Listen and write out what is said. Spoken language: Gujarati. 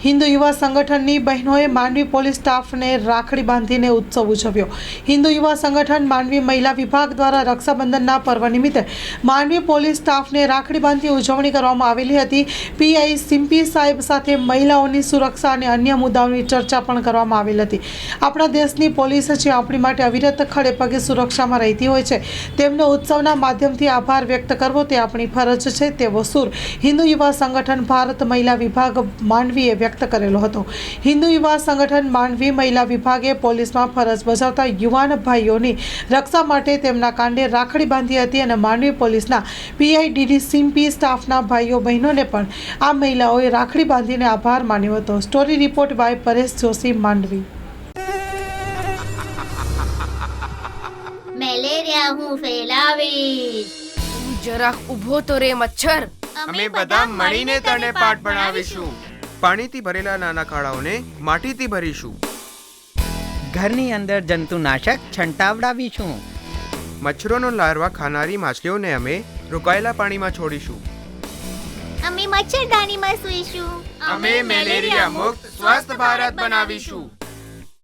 હિન્દુ યુવા સંગઠનની બહેનોએ માંડવી પોલીસ સ્ટાફને રાખડી બાંધીને ઉત્સવ ઉજવ્યો। હિન્દુ યુવા સંગઠન માંડવી મહિલા વિભાગ દ્વારા રક્ષાબંધનના પર્વ નિમિત્તે માંડવી પોલીસ સ્ટાફને રાખડી બાંધી ઉજવણી કરવામાં આવેલી હતી। પીઆઈ સિમ્પી સાહેબ સાથે મહિલાઓની સુરક્ષા અને અન્ય મુદ્દાઓની ચર્ચા પણ કરવામાં આવેલ હતી। આપણા દેશની પોલીસ જે આપણી માટે અવિરત ખડે પગે સુરક્ષામાં રહેતી હોય છે, તેમનો ઉત્સવના માધ્યમથી આભાર વ્યક્ત કરવો તે આપણી ફરજ છે, તેવો સૂર હિન્દુ યુવા સંગઠન ભારત મહિલા વિભાગ માંડવીએ વ્યક્ત કરેલો હતો। હિન્દુ યુવા સંગઠન માંડવી મહિલા વિભાગે પોલીસમાં ફરજ બજાવતા યુવાન ભાઈઓની રક્ષા માટે તેમના કાંડે રાખડી બાંધી હતી અને માંડવી પોલીસના પીઆઈડીડી સિમ્પી સ્ટાફના ભાઈઓ બહેનોને પણ આ મહિલાઓએ રાખડી બાંધીને આભાર માન્યો હતો। Story report by Paresh Joshi, Mandvi. Malaria હું ફેલાવીશ। તું જરાક ઊભો તો રે મચ્છર। અમે બધા મળીને તને પાઠ ભણાવીશું। પાણીથી ભરેલા નાના ખાડાઓને માટીથી ભરીશું। ઘરની અંદર જંતુનાશક છંટાવડાવીશું। મચ્છરોનો લાર્વા ખાનારી માછલીઓને અમે રોકાયેલા પાણીમાં છોડીશું। અમે મચ્છરદાનીમાં સૂઈશું। અમે મેલેરિયા મુક્ત સ્વસ્થ ભારત બનાવીશું।